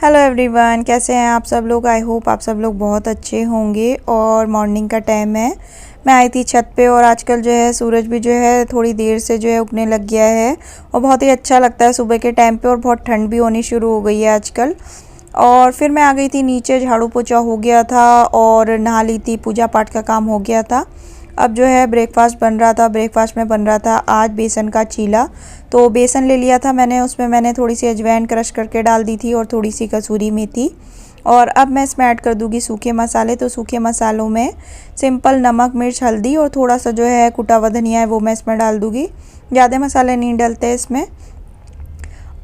Hello everyone, कैसे हैं आप सब लोग। आई होप आप सब लोग बहुत अच्छे होंगे। और मॉर्निंग का टाइम है, मैं आई थी छत पे और आजकल जो है सूरज भी जो है थोड़ी देर से जो है उगने लग गया है और बहुत ही अच्छा लगता है सुबह के टाइम पे। और बहुत ठंड भी होनी शुरू हो गई है आजकल। और फिर मैं आ गई थी नीचे, झाड़ू पोछा हो गया था और नहा ली थी, पूजा पाठ का काम हो गया था। अब जो है ब्रेकफास्ट बन रहा था। ब्रेकफास्ट में बन रहा था आज बेसन का चीला। तो बेसन ले लिया था मैंने, उसमें मैंने थोड़ी सी अजवाइन क्रश करके डाल दी थी और थोड़ी सी कसूरी मेथी। और अब मैं इसमें ऐड कर दूंगी सूखे मसाले। तो सूखे मसालों में सिंपल नमक, मिर्च, हल्दी और थोड़ा सा जो है कुटा हुआ धनिया है वो मैं इसमें डाल दूंगी। ज़्यादा मसाले नहीं डलते इसमें।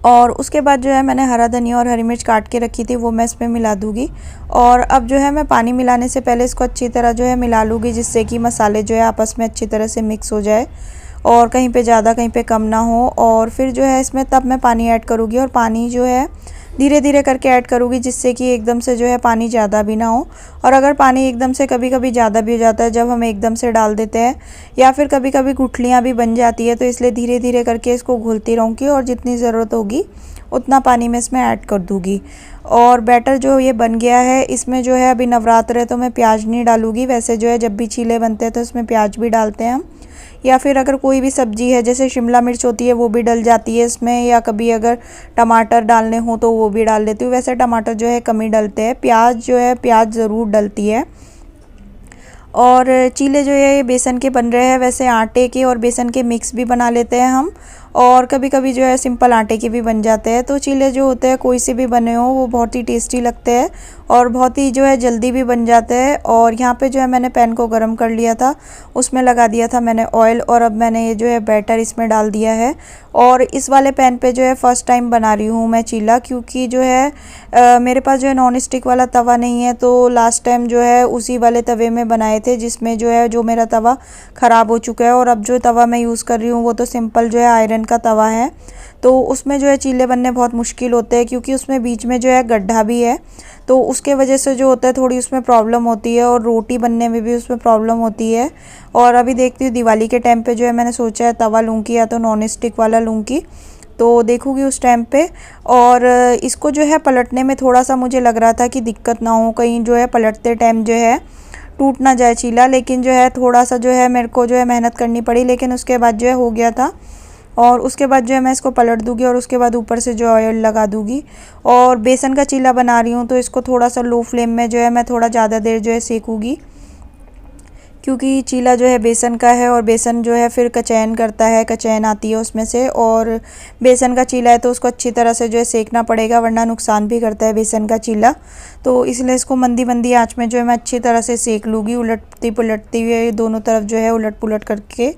और उसके बाद जो है मैंने हरा धनिया और हरी मिर्च काट के रखी थी वो मैं इसमें मिला दूंगी। और अब जो है मैं पानी मिलाने से पहले इसको अच्छी तरह जो है मिला लूँगी, जिससे कि मसाले जो है आपस में अच्छी तरह से मिक्स हो जाए और कहीं पे ज़्यादा कहीं पे कम ना हो। और फिर जो है इसमें तब मैं पानी ऐड करूँगी और पानी जो है धीरे धीरे करके ऐड करूँगी, जिससे कि एकदम से जो है पानी ज़्यादा भी ना हो। और अगर पानी एकदम से कभी कभी ज़्यादा भी हो जाता है जब हम एकदम से डाल देते हैं, या फिर कभी कभी गुठलियाँ भी बन जाती है, तो इसलिए धीरे धीरे करके इसको घुलती रहूँगी और जितनी ज़रूरत होगी उतना पानी मैं इसमें ऐड कर दूँगी। और बैटर जो ये बन गया है, इसमें जो है अभी नवरात्र है तो मैं प्याज नहीं डालूँगी। वैसे जो है जब भी चीले बनते हैं तो इसमें प्याज भी डालते हैं हम, या फिर अगर कोई भी सब्ज़ी है जैसे शिमला मिर्च होती है वो भी डल जाती है इसमें, या कभी अगर टमाटर डालने हो तो वो भी डाल देती हूँ। वैसे टमाटर जो है कम ही डलते हैं, प्याज जो है प्याज ज़रूर डलती है। और चीले जो है ये बेसन के बन रहे हैं, वैसे आटे के और बेसन के मिक्स भी बना लेते हैं हम, और कभी कभी जो है सिंपल आटे के भी बन जाते हैं। तो चीले जो होते हैं कोई से भी बने हो वो बहुत ही टेस्टी लगते हैं और बहुत ही जो है जल्दी भी बन जाते हैं। और यहाँ पे जो है मैंने पैन को गर्म कर लिया था, उसमें लगा दिया था मैंने ऑयल, और अब मैंने ये जो है बैटर इसमें डाल दिया है। और इस वाले पैन पे जो है फ़र्स्ट टाइम बना रही हूँ मैं चीला, क्योंकि जो है मेरे पास जो है नॉन स्टिक वाला तवा नहीं है। तो लास्ट टाइम जो है उसी वाले तवे में बनाए थे, जिसमें जो है जो मेरा तवा ख़राब हो चुका है। और अब जो तवा मैं यूज़ कर रही हूँ वो तो सिंपल जो है आयरन का तवा है। तो उसमें जो है चीले बनने बहुत मुश्किल होते हैं, क्योंकि उसमें बीच में जो है गड्ढा भी है, तो उसके वजह से जो होता है थोड़ी उसमें प्रॉब्लम होती है, और रोटी बनने में भी उसमें प्रॉब्लम होती है। और अभी देखती हूँ दिवाली के टाइम पे जो है मैंने सोचा है तवा लूँगी या तो नॉन स्टिक वाला लूँगी, तो देखूँगी उस टाइम पे। और इसको जो है पलटने में थोड़ा सा मुझे लग रहा था कि दिक्कत ना हो, कहीं जो है पलटते टाइम जो है टूट ना जाए चीला, लेकिन जो है थोड़ा सा जो है मेरे को जो है मेहनत करनी पड़ी, लेकिन उसके बाद जो है हो गया था। और उसके बाद जो है मैं इसको पलट दूँगी और उसके बाद ऊपर से जो ऑयल लगा दूँगी। और बेसन का चीला बना रही हूँ तो इसको थोड़ा सा लो फ्लेम में जो है मैं थोड़ा ज़्यादा देर जो है सेकूँगी, क्योंकि चीला जो है बेसन का है और बेसन जो है फिर कचैन करता है, कचैन आती है उसमें से। और बेसन का चीला है तो उसको अच्छी तरह से जो है सेकना पड़ेगा, वरना नुकसान भी करता है बेसन का चीला। तो इसलिए इसको मंदी मंदी आंच में जो है मैं अच्छी तरह से सेक लूँगी, उलटती पुलटती हुए दोनों तरफ जो है उलट पुलट करके।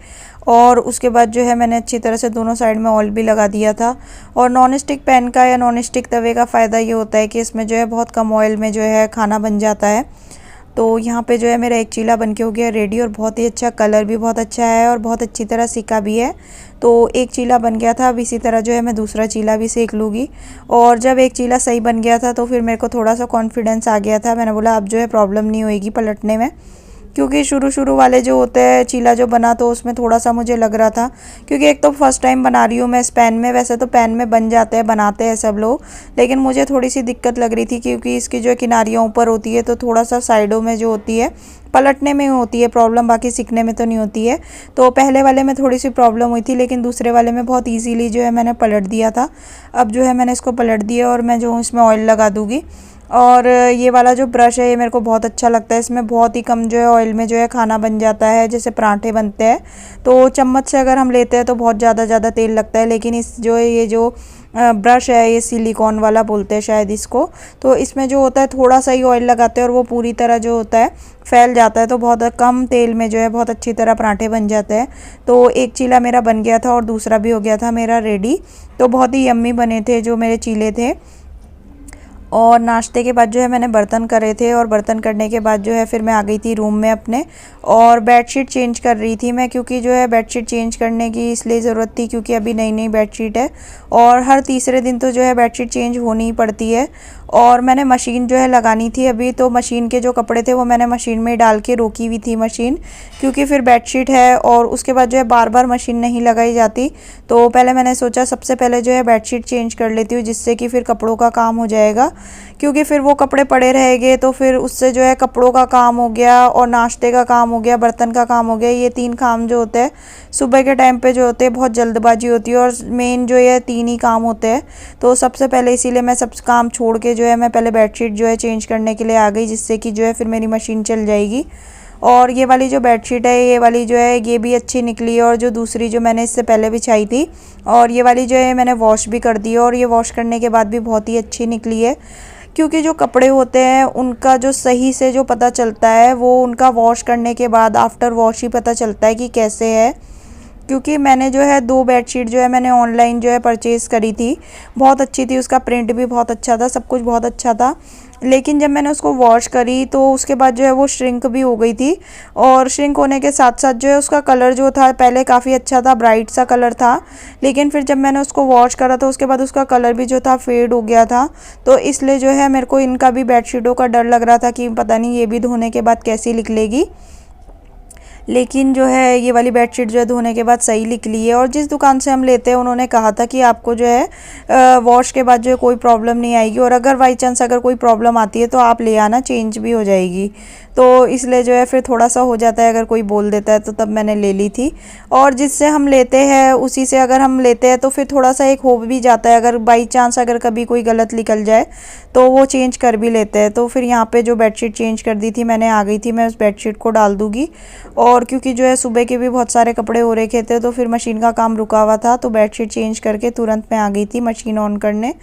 और उसके बाद जो है मैंने अच्छी तरह से दोनों साइड में ऑयल भी लगा दिया था। और नॉन स्टिक पैन का या नॉन स्टिक तवे का फ़ायदा ये होता है कि इसमें जो है बहुत कम ऑयल में जो है खाना बन जाता है। तो यहाँ पे जो है मेरा एक चीला बनके हो गया रेडी, और बहुत ही अच्छा, कलर भी बहुत अच्छा है और बहुत अच्छी तरह सिका भी है। तो एक चीला बन गया था, अब इसी तरह जो है मैं दूसरा चीला भी सेक लूँगी। और जब एक चीला सही बन गया था तो फिर मेरे को थोड़ा सा कॉन्फिडेंस आ गया था, मैंने बोला अब जो है प्रॉब्लम नहीं होएगी पलटने में। क्योंकि शुरू शुरू वाले जो होते हैं चीला जो बना तो उसमें थोड़ा सा मुझे लग रहा था, क्योंकि एक तो फर्स्ट टाइम बना रही हूँ मैं इस पैन में। वैसे तो पैन में बन जाते हैं, बनाते हैं सब लोग, लेकिन मुझे थोड़ी सी दिक्कत लग रही थी, क्योंकि इसकी जो किनारियाँ ऊपर होती है तो थोड़ा सा साइडों में जो होती है पलटने में होती है प्रॉब्लम, बाकी सीखने में तो नहीं होती है। तो पहले वाले में थोड़ी सी प्रॉब्लम हुई थी, लेकिन दूसरे वाले में बहुत ईजीली जो है मैंने पलट दिया था। अब जो है मैंने इसको पलट दिया और मैं जो इसमें ऑयल लगा दूँगी। और ये वाला जो ब्रश है ये मेरे को बहुत अच्छा लगता है, इसमें बहुत ही कम जो है ऑयल में जो है खाना बन जाता है, जैसे पराठे बनते हैं। तो चम्मच से अगर हम लेते हैं तो बहुत ज़्यादा तेल लगता है, लेकिन इस जो है ये जो ब्रश है ये सिलिकॉन वाला बोलते हैं शायद इसको, तो इसमें जो होता है थोड़ा सा ही ऑयल लगाते हैं और वो पूरी तरह जो होता है फैल जाता है, तो बहुत कम तेल में जो है बहुत अच्छी तरह पराठे बन जाते हैं। तो एक चीला मेरा बन गया था और दूसरा भी हो गया था मेरा रेडी। तो बहुत ही यम्मी बने थे जो मेरे चीले थे। और नाश्ते के बाद जो है मैंने बर्तन करे थे, और बर्तन करने के बाद जो है फिर मैं आ गई थी रूम में अपने, और बेडशीट चेंज कर रही थी मैं, क्योंकि जो है बेडशीट चेंज करने की इसलिए ज़रूरत थी क्योंकि अभी नई नई बेडशीट है और हर तीसरे दिन तो जो है बेडशीट चेंज होनी ही पड़ती है। और मैंने मशीन जो है लगानी थी अभी, तो मशीन के जो कपड़े थे वो मैंने मशीन में डाल के रोकी हुई थी मशीन, क्योंकि फिर बेडशीट है और उसके बाद जो है बार बार मशीन नहीं लगाई जाती। तो पहले मैंने सोचा सबसे पहले जो है बेडशीट चेंज कर लेती हूँ, जिससे कि फिर कपड़ों का काम हो जाएगा, क्योंकि फिर वो कपड़े पड़े रहेंगे तो फिर उससे जो है कपड़ों का काम हो गया और नाश्ते का काम हो गया, बर्तन का काम हो गया। ये 3 काम जो होते हैं सुबह के टाइम पे जो होते हैं, बहुत जल्दबाजी होती है और मेन जो ये 3 ही काम होते हैं। तो सबसे पहले इसीलिए मैं सब काम छोड़ के जो है मैं पहले बेडशीट जो है चेंज करने के लिए आ गई, जिससे कि जो है फिर मेरी मशीन चल जाएगी। और ये वाली जो बेडशीट है, ये वाली जो है ये भी अच्छी निकली है, और जो दूसरी जो मैंने इससे पहले बिछाई थी, और ये वाली जो है मैंने वॉश भी कर दी है, और ये वॉश करने के बाद भी बहुत ही अच्छी निकली है। क्योंकि जो कपड़े होते हैं उनका जो सही से जो पता चलता है वो उनका वॉश करने के बाद आफ्टर वॉश ही पता चलता है कि कैसे है। क्योंकि मैंने जो है 2 बेडशीट जो है मैंने ऑनलाइन जो है परचेज़ करी थी, बहुत अच्छी थी, उसका प्रिंट भी बहुत अच्छा था, सब कुछ बहुत अच्छा था। लेकिन जब मैंने उसको वॉश करी तो उसके बाद जो है वो श्रिंक भी हो गई थी, और श्रिंक होने के साथ साथ जो है उसका कलर जो था पहले काफ़ी अच्छा था, ब्राइट सा कलर था, लेकिन फिर जब मैंने उसको वॉश करा तो उसके बाद उसका कलर भी जो था फेड हो गया था। तो इसलिए जो है मेरे को इनका भी बेडशीटों का डर लग रहा था कि पता नहीं ये भी धोने के बाद कैसी निकलेगी। लेकिन जो है ये वाली बेडशीट जो है धोने के बाद सही निकली है। और जिस दुकान से हम लेते हैं उन्होंने कहा था कि आपको जो है वॉश के बाद जो है कोई प्रॉब्लम नहीं आएगी, और अगर बाई चांस अगर कोई प्रॉब्लम आती है तो आप ले आना, चेंज भी हो जाएगी। तो इसलिए जो है फिर थोड़ा सा हो जाता है अगर कोई बोल देता है, तो तब मैंने ले ली थी। और जिससे हम लेते हैं उसी से अगर हम लेते हैं तो फिर थोड़ा सा एक हो भी जाता है, अगर बाई चांस अगर कभी कोई गलत निकल जाए तो वो चेंज कर भी लेते हैं। तो फिर यहाँ पे जो बेडशीट चेंज कर दी थी मैंने, आ गई थी, मैं उस बेडशीट को डाल दूँगी। और क्योंकि जो है सुबह के भी बहुत सारे कपड़े हो रखे थे तो फिर मशीन का काम रुका हुआ था, तो बेडशीट चेंज करके तुरंत मैं आ गई थी मशीन ऑन करने।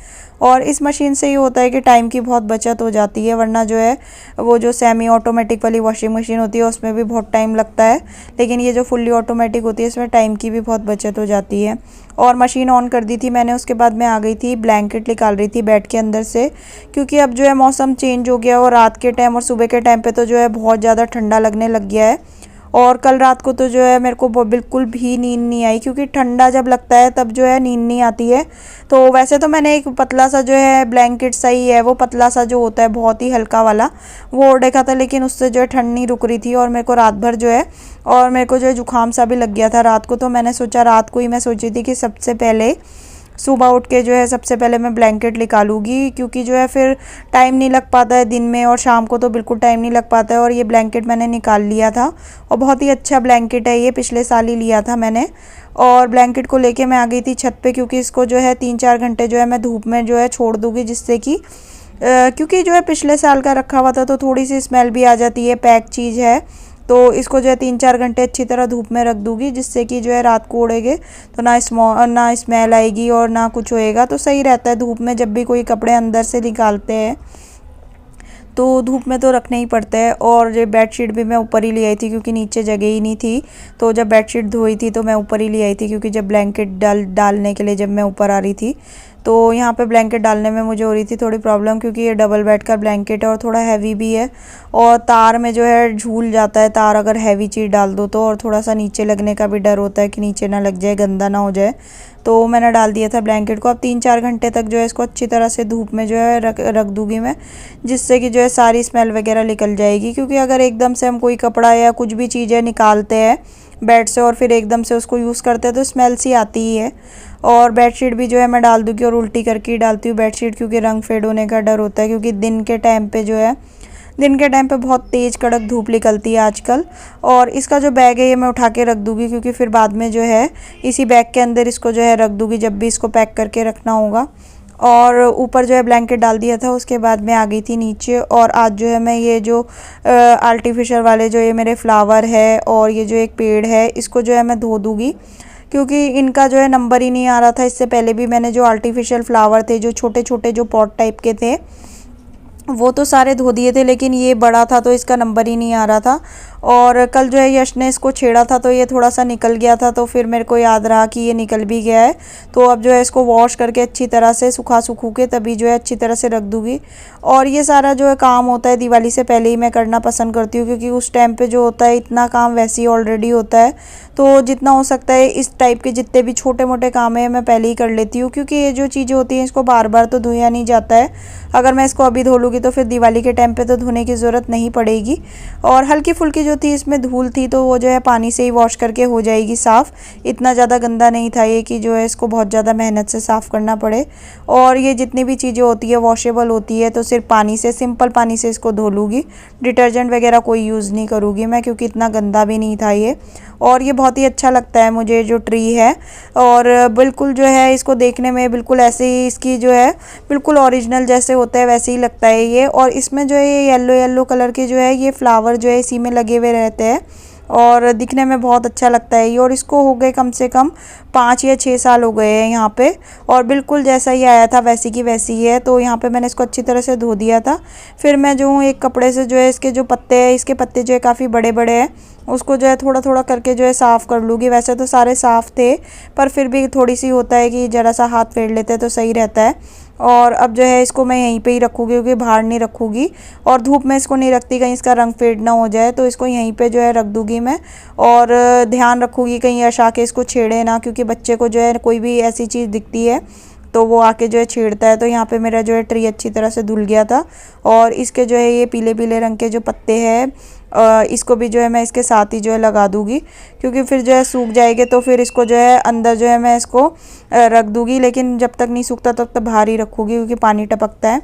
और इस मशीन से ये होता है कि टाइम की बहुत बचत हो जाती है, वरना जो है वो जो सेमी ऑटोमेटिक वाली वॉशिंग मशीन होती है उसमें भी बहुत टाइम लगता है, लेकिन ये जो फुल्ली ऑटोमेटिक होती है इसमें टाइम की भी बहुत बचत हो जाती है। और मशीन ऑन कर दी थी मैंने, उसके बाद मैं आ गई थी ब्लैंकेट निकाल रही थी बेड के अंदर से, क्योंकि अब जो है मौसम चेंज हो गया और रात के टाइम और सुबह के टाइम पे तो जो है बहुत ज़्यादा ठंडा लगने लग गया है। और कल रात को तो जो है मेरे को बिल्कुल भी नींद नहीं आई, क्योंकि ठंडा जब लगता है तब जो है नींद नहीं आती है। तो वैसे तो मैंने एक पतला सा जो है ब्लैंकेट सही है, वो पतला सा जो होता है बहुत ही हल्का वाला, वो ओढ़ रखा था, लेकिन उससे जो है ठंड नहीं रुक रही थी, और मेरे को रात भर जो है और मेरे को जो है जुकाम सा भी लग गया था रात को। तो मैंने सोचा रात को ही मैं सोची थी कि सबसे पहले सुबह उठ के जो है सबसे पहले मैं ब्लैंकेट निकालूंगी, क्योंकि जो है फिर टाइम नहीं लग पाता है दिन में, और शाम को तो बिल्कुल टाइम नहीं लग पाता है। और ये ब्लैंकेट मैंने निकाल लिया था, और बहुत ही अच्छा ब्लैंकेट है, ये पिछले साल ही लिया था मैंने। और ब्लैंकेट को लेके मैं आ गई थी छत पे, क्योंकि इसको जो है 3-4 घंटे जो है मैं धूप में जो है छोड़ दूँगी, जिससे कि क्योंकि जो है पिछले साल का रखा हुआ था तो थोड़ी सी स्मेल भी आ जाती है, पैक चीज़ है। तो इसको जो है 3-4 घंटे अच्छी तरह धूप में रख दूँगी, जिससे कि जो है रात को ओढ़ेंगे तो ना स्मेल आएगी और ना कुछ होएगा। तो सही रहता है धूप में, जब भी कोई कपड़े अंदर से निकालते हैं तो धूप में तो रखने ही पड़ता है। और ये बेडशीट भी मैं ऊपर ही ले आई थी, क्योंकि नीचे जगह ही नहीं थी। तो जब बेडशीट धोई थी तो मैं ऊपर ही ले आई थी, क्योंकि जब ब्लैंकेट डालने के लिए जब मैं ऊपर आ रही थी तो यहाँ पे ब्लैंकेट डालने में मुझे हो रही थी थोड़ी प्रॉब्लम, क्योंकि ये डबल बेड का ब्लैंकेट है और थोड़ा हैवी भी है, और तार में जो है झूल जाता है तार अगर हैवी चीज़ डाल दो तो, और थोड़ा सा नीचे लगने का भी डर होता है कि नीचे ना लग जाए, गंदा ना हो जाए। तो मैंने डाल दिया था ब्लैंकेट को। अब 3-4 घंटे तक जो है इसको अच्छी तरह से धूप में जो है रख दूँगी मैं, जिससे कि जो है सारी स्मेल वगैरह निकल जाएगी। क्योंकि अगर एकदम से हम कोई कपड़ा या कुछ भी चीज़ें निकालते हैं बेड से और फिर एकदम से उसको यूज़ करते हैं तो स्मेल सी आती ही है। और बेडशीट भी जो है मैं डाल दूँगी, और उल्टी करके ही डालती हूँ बेडशीट, क्योंकि रंग फेड होने का डर होता है, क्योंकि दिन के टाइम पे बहुत तेज़ कड़क धूप निकलती है आजकल। और इसका जो बैग है ये मैं उठा के रख दूँगी, क्योंकि फिर बाद में जो है इसी बैग के अंदर इसको जो है रख दूँगी जब भी इसको पैक करके रखना होगा। और ऊपर जो है ब्लैंकेट डाल दिया था, उसके बाद मैं आ गई थी नीचे। और आज जो है मैं ये जो आर्टिफिशियल वाले जो ये मेरे फ्लावर है और ये जो एक पेड़ है, इसको जो है मैं धो दूँगी, क्योंकि इनका जो है नंबर ही नहीं आ रहा था। इससे पहले भी मैंने जो आर्टिफिशियल फ्लावर थे जो छोटे छोटे जो पॉट टाइप के थे वो तो सारे धो दिए थे, लेकिन ये बड़ा था तो इसका नंबर ही नहीं आ रहा था। और कल जो है यश ने इसको छेड़ा था तो ये थोड़ा सा निकल गया था, तो फिर मेरे को याद रहा कि ये निकल भी गया है। तो अब जो है इसको वॉश करके अच्छी तरह से सुखा के तभी जो है अच्छी तरह से रख दूँगी। और ये सारा जो है काम होता है दिवाली से पहले ही मैं करना पसंद करती हूँ, क्योंकि उस टाइम पे जो होता है इतना काम वैसे ही ऑलरेडी होता है। तो जितना हो सकता है इस टाइप के जितने भी छोटे मोटे काम है मैं पहले ही कर लेती हूँ, क्योंकि ये जो चीज़ें होती हैं इसको बार बार तो धोया नहीं जाता है। अगर मैं इसको अभी धो लूँगी तो फिर दिवाली के टाइम पे तो धोने की ज़रूरत नहीं पड़ेगी। और हल्की फुल्की जो थी इसमें धूल थी तो वो जो है पानी से ही वॉश करके हो जाएगी साफ़। इतना ज़्यादा गंदा नहीं था ये कि जो है इसको बहुत ज़्यादा मेहनत से साफ़ करना पड़े। और ये जितनी भी चीज़ें होती है वॉशेबल होती है तो सिर्फ पानी से, सिंपल पानी से इसको धो लूँगी। डिटर्जेंट वगैरह कोई यूज़ नहीं करूँगी मैं, क्योंकि इतना गंदा भी नहीं था ये। और ये बहुत ही अच्छा लगता है मुझे जो ट्री है। और बिल्कुल जो है इसको देखने में बिल्कुल ऐसे ही इसकी जो है बिल्कुल ओरिजिनल जैसे होता है वैसे ही लगता है ये। और इसमें जो है ये येलो येलो कलर के जो है ये फ्लावर जो है इसी में लगे हुए रहते हैं और दिखने में बहुत अच्छा लगता है ये। और इसको हो गए कम से कम 5 या 6 साल हो गए हैं यहाँ पे, और बिल्कुल जैसा ही आया था वैसी की वैसी ही है। तो यहाँ पे मैंने इसको अच्छी तरह से धो दिया था। फिर मैं जो हूँ एक कपड़े से जो है इसके जो पत्ते हैं, इसके पत्ते जो है काफ़ी बड़े बड़े हैं, उसको जो है थोड़ा थोड़ा करके जो है साफ़ कर लूँगी। वैसे तो सारे साफ़ थे पर फिर भी थोड़ी सी होता है कि ज़रा सा हाथ फेर लेते हैं तो सही रहता है। और अब जो है इसको मैं यहीं पे ही रखूँगी, क्योंकि बाहर नहीं रखूँगी और धूप में इसको नहीं रखती कहीं इसका रंग फेड ना हो जाए। तो इसको यहीं पे जो है रख दूँगी मैं। और ध्यान रखूँगी कहीं यश आके इसको छेड़े ना, क्योंकि बच्चे को जो है कोई भी ऐसी चीज़ दिखती है तो वो आके जो है छेड़ता है। तो यहाँ पे मेरा जो है ट्री अच्छी तरह से धुल गया था। और इसके जो है ये पीले पीले रंग के जो पत्ते हैं इसको भी जो है मैं इसके साथ ही जो है लगा दूँगी, क्योंकि फिर जो है सूख जाएंगे तो फिर इसको जो है अंदर जो है मैं इसको रख दूँगी। लेकिन जब तक नहीं सूखता तब तक बाहर ही रखूँगी, क्योंकि पानी टपकता है।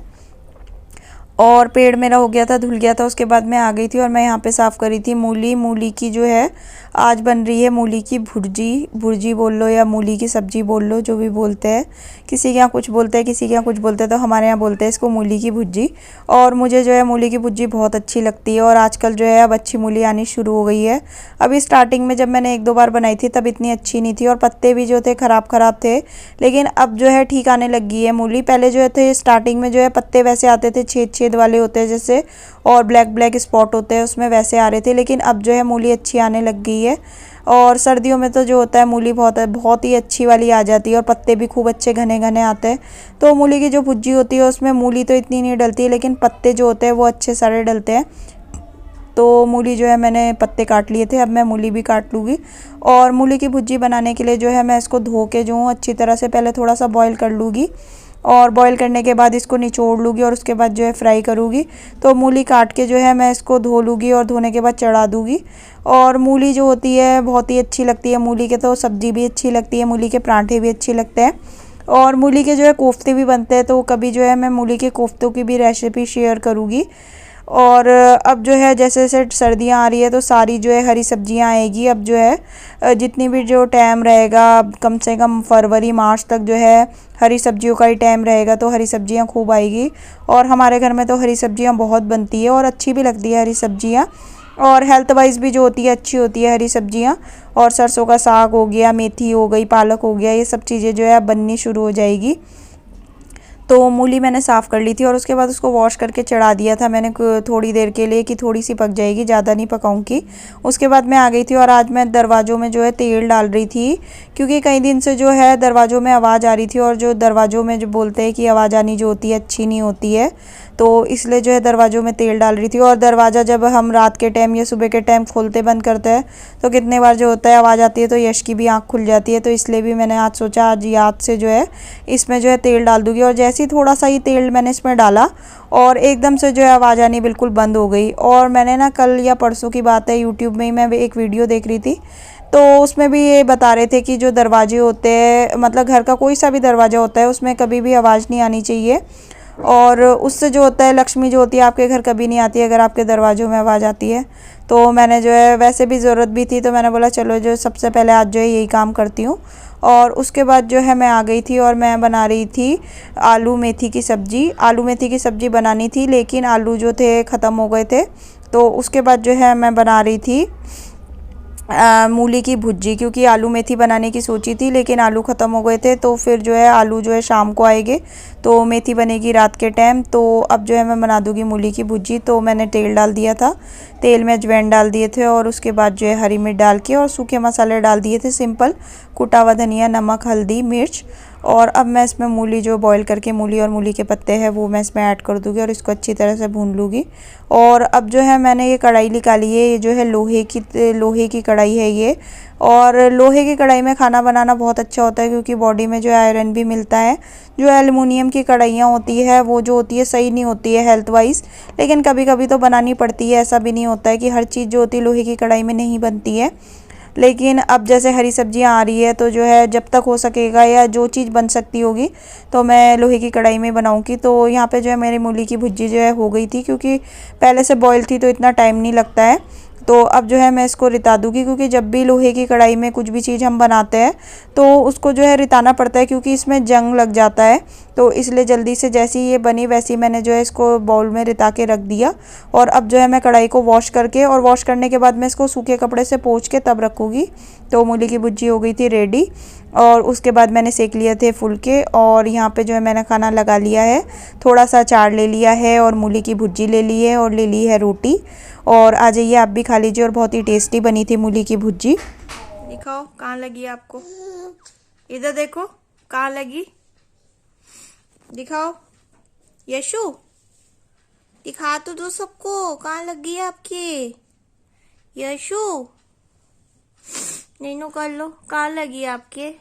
और पेड़ मेरा हो गया था, धुल गया था। उसके बाद मैं आ गई थी और मैं यहाँ पे साफ़ करी थी मूली की जो है आज बन रही है मूली की भुर्जी बोल लो या मूली की सब्ज़ी बोल लो, जो भी बोलते हैं। किसी के यहाँ कुछ बोलते हैं, किसी के यहाँ कुछ बोलते हैं, तो हमारे यहाँ बोलते हैं इसको मूली की भुर्जी। और मुझे जो है मूली की भुर्जी बहुत अच्छी लगती है। और आजकल जो है अब अच्छी मूली आनी शुरू हो गई है। अभी स्टार्टिंग में जब मैंने 1-2 बार बनाई थी तब इतनी अच्छी नहीं थी और पत्ते भी जो थे ख़राब थे, लेकिन अब जो है ठीक आने लगी है मूली। पहले जो थे स्टार्टिंग में जो है पत्ते वैसे आते थे, छेद वाले होते हैं जैसे, और ब्लैक स्पॉट होते हैं उसमें, वैसे आ रहे थे। लेकिन अब जो है मूली अच्छी आने लग गई है। और सर्दियों में तो जो होता है मूली बहुत ही अच्छी वाली आ जाती है और पत्ते भी खूब अच्छे घने घने आते हैं। तो मूली की जो भुर्जी होती है उसमें मूली तो इतनी नहीं डलती है, लेकिन पत्ते जो होते हैं वो अच्छे सारे डलते हैं। तो मूली जो है मैंने पत्ते काट लिए थे, अब मैं मूली भी काट लूँगी। और मूली की भुर्जी बनाने के लिए जो है मैं इसको धो के जो हूँ अच्छी तरह से पहले थोड़ा सा बॉईल कर लूँगी। और बॉईल करने के बाद इसको निचोड़ लूँगी और उसके बाद जो है फ्राई करूँगी। तो मूली काट के जो है मैं इसको धो लूँगी और धोने के बाद चढ़ा दूँगी। और मूली जो होती है बहुत ही अच्छी लगती है, मूली के तो सब्ज़ी भी अच्छी लगती है, मूली के पराठे भी अच्छे लगते हैं। और मूली के जो है कोफ्ते भी बनते हैं, तो कभी जो है मैं मूली के कोफ्तों की भी रेसिपी शेयर करूँगी। और अब जो है जैसे जैसे सर्दियाँ आ रही है तो सारी जो है हरी सब्जियाँ आएगी। अब जो है जितनी भी जो टाइम रहेगा, कम से कम फरवरी मार्च तक जो है हरी सब्जियों का ही टाइम रहेगा, तो हरी सब्जियाँ खूब आएगी। और हमारे घर में तो हरी सब्जियाँ बहुत बनती है और अच्छी भी लगती है हरी सब्जियाँ। और हेल्थ वाइज भी जो होती है अच्छी होती है हरी सब्जियाँ। और सरसों का साग हो गया, मेथी हो गई, पालक हो गया, ये सब चीज़ें जो है अब बननी शुरू हो जाएगी। तो मूली मैंने साफ़ कर ली थी और उसके बाद उसको वॉश करके चढ़ा दिया था मैंने थोड़ी देर के लिए, कि थोड़ी सी पक जाएगी, ज़्यादा नहीं पकाऊंगी। उसके बाद मैं आ गई थी और आज मैं दरवाज़ों में जो है तेल डाल रही थी, क्योंकि कई दिन से जो है दरवाज़ों में आवाज़ आ रही थी। और जो दरवाज़ों में जो बोलते हैं कि आवाज़ आनी जो होती है अच्छी नहीं होती है, तो इसलिए जो है दरवाज़ों में तेल डाल रही थी। और दरवाज़ा जब हम रात के टाइम या सुबह के टाइम खोलते बंद करते हैं तो कितने बार जो होता है आवाज़ आती है, तो यश की भी आँख खुल जाती है। तो इसलिए भी मैंने आज सोचा आज याद से जो है इसमें जो है तेल डाल दूँगी। और जैसे ही थोड़ा सा ही तेल मैंने इसमें डाला और एकदम से जो है आवाज़ आनी बिल्कुल बंद हो गई। और मैंने ना कल या परसों की बात है, यूट्यूब में ही मैं एक वीडियो देख रही थी, तो उसमें भी ये बता रहे थे कि जो दरवाजे होते हैं, मतलब घर का कोई सा भी दरवाज़ा होता है, उसमें कभी भी आवाज़ नहीं आनी चाहिए। और उससे जो होता है लक्ष्मी जो होती है आपके घर कभी नहीं आती है अगर आपके दरवाज़ों में आवाज़ आती है। तो मैंने जो है वैसे भी ज़रूरत भी थी, तो मैंने बोला चलो जो सबसे पहले आज जो है यही काम करती हूँ। और उसके बाद जो है मैं आ गई थी और मैं बना रही थी आलू मेथी की सब्ज़ी। आलू मेथी की सब्ज़ी बनानी थी, लेकिन आलू जो थे ख़त्म हो गए थे। तो उसके बाद जो है मैं बना रही थी मूली की भुर्जी, क्योंकि आलू मेथी बनाने की सोची थी लेकिन आलू ख़त्म हो गए थे, तो फिर जो है आलू जो है शाम को आएंगे तो मेथी बनेगी रात के टाइम। तो अब जो है मैं बना दूँगी मूली की भुर्जी। तो मैंने तेल डाल दिया था, तेल में अजवाइन डाल दिए थे और उसके बाद जो है हरी मिर्च डाल के और सूखे मसाले डाल दिए थे सिंपल, कुटा हुआ धनिया, नमक, हल्दी, मिर्च। और अब मैं इसमें मूली जो बॉईल करके मूली और मूली के पत्ते हैं वो मैं इसमें ऐड कर दूँगी और इसको अच्छी तरह से भून लूँगी। और अब जो है मैंने ये कढ़ाई निकाली है, ये जो है लोहे की कढ़ाई है ये। और लोहे की कढ़ाई में खाना बनाना बहुत अच्छा होता है क्योंकि बॉडी में जो है आयरन भी मिलता है। जो एल्युमिनियम की कढ़ाइयाँ होती है वो जो होती है सही नहीं होती है हेल्थ वाइज, लेकिन कभी कभी तो बनानी पड़ती है। ऐसा भी नहीं होता है कि हर चीज़ जो होती है लोहे की कढ़ाई में नहीं बनती है। लेकिन अब जैसे हरी सब्जियां आ रही है तो जो है जब तक हो सकेगा या जो चीज़ बन सकती होगी तो मैं लोहे की कढ़ाई में बनाऊंगी। तो यहाँ पे जो है मेरी मूली की भुर्जी जो है हो गई थी, क्योंकि पहले से बॉईल थी तो इतना टाइम नहीं लगता है। तो अब जो है मैं इसको रिता दूँगी, क्योंकि जब भी लोहे की कढ़ाई में कुछ भी चीज़ हम बनाते हैं तो उसको जो है रिताना पड़ता है, क्योंकि इसमें जंग लग जाता है। तो इसलिए जल्दी से जैसी ये बनी वैसी मैंने जो है इसको बाउल में रिता के रख दिया। और अब जो है मैं कढ़ाई को वॉश करके और वॉश करने के बाद मैं इसको सूखे कपड़े से पोंछ के तब रखूँगी। तो मूली की भुर्जी हो गई थी रेडी। और उसके बाद मैंने सेक लिए थे फुलके और यहाँ पे जो है मैंने खाना लगा लिया है। थोड़ा सा अचार ले लिया है और मूली की भुर्जी ले ली है और ले ली है रोटी। और आ जाइए आप भी खा लीजिए, और बहुत ही टेस्टी बनी थी मूली की भुर्जी। दिखाओ कहाँ लगी आपको, इधर देखो कहाँ लगी, दिखाओ यशु, दिखा तो दो सबको कहाँ लगी है आपकी। यशु नीनू कर लो, कहाँ लगी है आपके,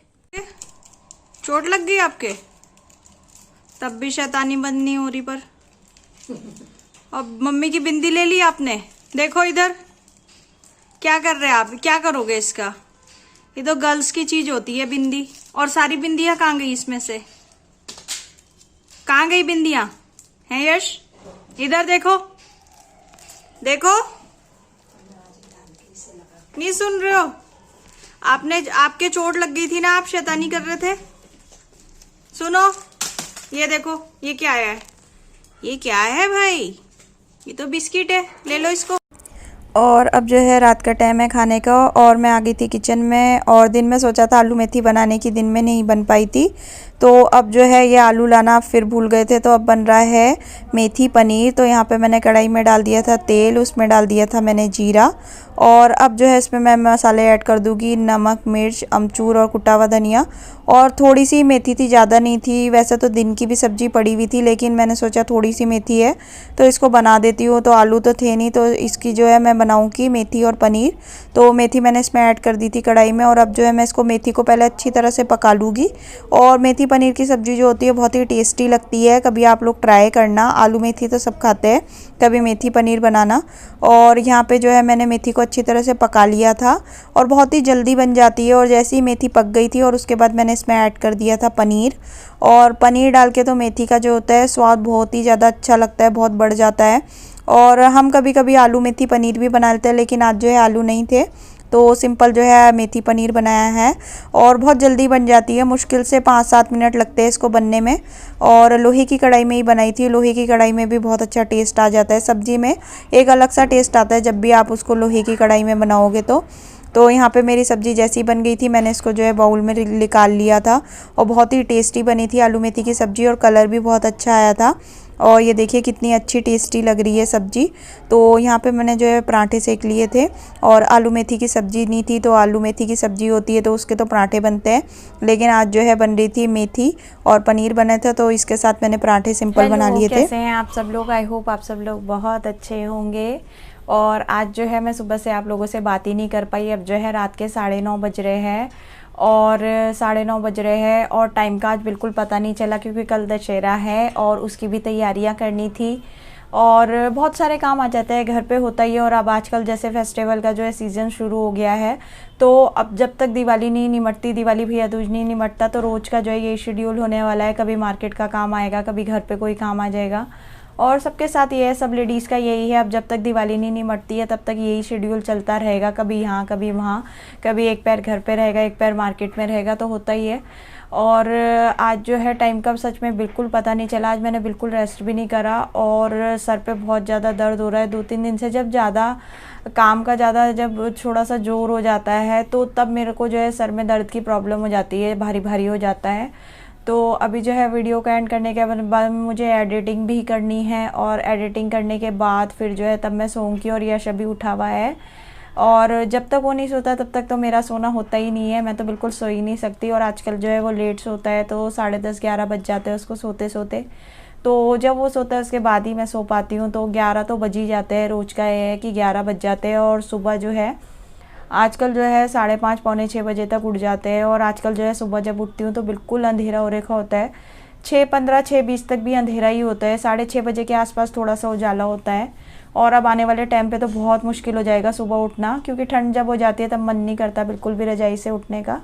चोट लग गई आपके, तब भी शैतानी बंद नहीं हो रही। पर अब मम्मी की बिंदी ले ली आपने, देखो इधर क्या कर रहे हैं आप, क्या करोगे इसका। ये तो गर्ल्स की चीज होती है बिंदी। और सारी बिंदियां कहाँ गई इसमें से, कहाँ गई बिंदियां हैं यश, इधर देखो, देखो नहीं सुन रहे हो, आपने आपके चोट लग गई थी ना, आप शैतानी कर रहे थे। सुनो ये देखो ये क्या है, ये क्या है भाई, ये तो बिस्किट है, ले लो इसको। और अब जो है रात का टाइम है खाने का और मैं आ गई थी किचन में। और दिन में सोचा था आलू मेथी बनाने की, दिन में नहीं बन पाई थी। तो अब जो है ये आलू लाना फिर भूल गए थे, तो अब बन रहा है मेथी पनीर। तो यहाँ पे मैंने कढ़ाई में डाल दिया था तेल, उसमें डाल दिया था मैंने जीरा। और अब जो है इसमें मैं मसाले ऐड कर दूँगी, नमक, मिर्च, अमचूर और कुटा हुआ धनिया। और थोड़ी सी मेथी थी, ज़्यादा नहीं थी। वैसे तो दिन की भी सब्ज़ी पड़ी हुई थी लेकिन मैंने सोचा थोड़ी सी मेथी है तो इसको बना देती हूँ। तो आलू तो थे नहीं, तो इसकी जो है मैं बनाऊँगी मेथी और पनीर। तो मेथी मैंने इसमें ऐड कर दी थी कढ़ाई में। और अब जो है मैं इसको मेथी को पहले अच्छी तरह से पका लूँगी। और मेथी पनीर की सब्ज़ी जो होती है बहुत ही टेस्टी लगती है, कभी आप लोग ट्राई करना। आलू मेथी तो सब खाते हैं, कभी मेथी पनीर बनाना। और यहाँ पे जो है मैंने मेथी को अच्छी तरह से पका लिया था और बहुत ही जल्दी बन जाती है। और जैसे ही मेथी पक गई थी और उसके बाद मैंने इसमें ऐड कर दिया था पनीर। और पनीर डाल के तो मेथी का जो होता है स्वाद बहुत ही ज़्यादा अच्छा लगता है, बहुत बढ़ जाता है। और हम कभी कभी आलू मेथी पनीर भी बना लेते हैं, लेकिन आज जो है आलू नहीं थे तो सिंपल जो है मेथी पनीर बनाया है। और बहुत जल्दी बन जाती है, मुश्किल से 5-7 मिनट लगते हैं इसको बनने में। और लोहे की कढ़ाई में ही बनाई थी, लोहे की कढ़ाई में भी बहुत अच्छा टेस्ट आ जाता है सब्ज़ी में, एक अलग सा टेस्ट आता है जब भी आप उसको लोहे की कढ़ाई में बनाओगे। तो यहाँ पे मेरी सब्ज़ी जैसी बन गई थी, मैंने इसको जो है बाउल में निकाल लिया था। और बहुत ही टेस्टी बनी थी आलू मेथी की सब्ज़ी और कलर भी बहुत अच्छा आया था। और ये देखिए कितनी अच्छी टेस्टी लग रही है सब्ज़ी। तो यहाँ पे मैंने जो है पराठे सेक लिए थे। और आलू मेथी की सब्ज़ी नहीं थी, तो आलू मेथी की सब्ज़ी होती है तो उसके तो पराठे बनते हैं, लेकिन आज जो है बन रही थी मेथी और पनीर बने थे तो इसके साथ मैंने पराठे सिंपल बना लिए थे। कैसे हैं आप सब लोग, आई होप आप सब लोग बहुत अच्छे होंगे। और आज जो है मैं सुबह से आप लोगों से बात ही नहीं कर पाई। अब जो है रात के 9:30 बज रहे हैं और 9:30 बज रहे हैं और टाइम का आज बिल्कुल पता नहीं चला, क्योंकि कल दशहरा है और उसकी भी तैयारियां करनी थी और बहुत सारे काम आ जाते हैं, घर पे होता ही है। और अब आजकल जैसे फेस्टिवल का जो है सीज़न शुरू हो गया है, तो अब जब तक दिवाली नहीं निमटती, दिवाली भैया दूज नहीं निमटता, तो रोज़ का जो है ये शेड्यूल होने वाला है। कभी मार्केट का काम आएगा, कभी घर पे कोई काम आ जाएगा। और सबके साथ ये है, सब लेडीज़ का यही है। अब जब तक दिवाली नहीं निमटती है तब तक यही शेड्यूल चलता रहेगा, कभी यहाँ कभी वहाँ, कभी एक पैर घर पे रहेगा एक पैर मार्केट में रहेगा, तो होता ही है। और आज जो है टाइम का सच में बिल्कुल पता नहीं चला। आज मैंने बिल्कुल रेस्ट भी नहीं करा और सर पे बहुत ज़्यादा दर्द हो रहा है 2-3 दिन से। जब ज़्यादा काम का जब थोड़ा सा ज़ोर हो जाता है तो तब मेरे को जो है सर में दर्द की प्रॉब्लम हो जाती है, भारी भारी हो जाता है। तो अभी जो है वीडियो का एंड करने के बाद मुझे एडिटिंग भी करनी है और एडिटिंग करने के बाद फिर जो है तब मैं सोऊंगी। और यश अभी उठा हुआ है और जब तक वो नहीं सोता तब तक तो मेरा सोना होता ही नहीं है। मैं तो बिल्कुल सो ही नहीं सकती। और आजकल जो है वो लेट सोता है, तो 10:30-11 बज जाते हैं उसको सोते सोते। तो जब वो सोता है उसके बाद ही मैं सो पाती हूँ। तो 11 तो बज ही जाते हैं, रोज़ का ये है कि 11 बज जाते हैं। और सुबह जो है आजकल जो है 5:30 पौने 6 बजे तक उठ जाते हैं। और आजकल जो है सुबह जब उठती हूँ तो बिल्कुल अंधेरा हो रखा होता है। 6:15 6:20 तक भी अंधेरा ही होता है। 6:30 बजे के आसपास थोड़ा सा उजाला होता है। और अब आने वाले टाइम पे तो बहुत मुश्किल हो जाएगा सुबह उठना, क्योंकि ठंड जब हो जाती है तब मन नहीं करता बिल्कुल भी रजाई से उठने का।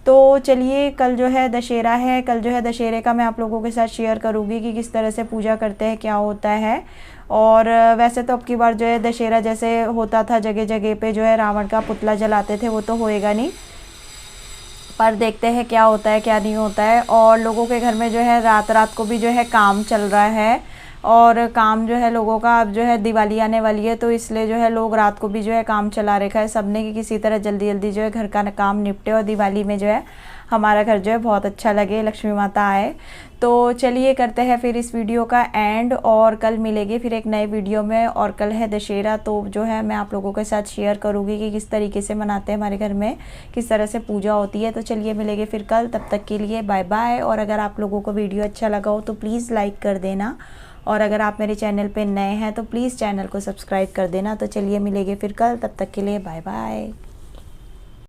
तो चलिए, कल जो है दशहरा है। कल जो है दशहरे का मैं आप लोगों के साथ शेयर करूँगी कि किस तरह से पूजा करते हैं, क्या होता है। और वैसे तो अब की बार जो है दशहरा जैसे होता था जगह जगह पे जो है रावण का पुतला जलाते थे, वो तो होएगा नहीं। पर देखते हैं क्या होता है क्या नहीं होता है। और लोगों के घर में जो है रात रात को भी जो है काम चल रहा है। और काम जो है लोगों का, अब जो है दिवाली आने वाली है तो इसलिए जो है लोग रात को भी जो है काम चला रखा है सबने, कि किसी तरह जल्दी जल्दी जो है घर का काम निपटे और दिवाली में जो है हमारा घर जो है बहुत अच्छा लगे, लक्ष्मी माता आए। तो चलिए करते हैं फिर इस वीडियो का एंड, और कल मिलेंगे फिर एक नए वीडियो में। और कल है दशहरा, तो जो है मैं आप लोगों के साथ शेयर करूँगी कि किस तरीके से मनाते हैं हमारे घर में, किस तरह से पूजा होती है। तो चलिए मिलेंगे फिर कल, तब तक के लिए बाय बाय। और अगर आप लोगों को वीडियो अच्छा लगा हो तो प्लीज़ लाइक कर देना। और अगर आप मेरे चैनल पे नए हैं तो प्लीज़ चैनल को सब्सक्राइब कर देना। तो चलिए मिलेंगे फिर कल, तब तक के लिए बाय बाय।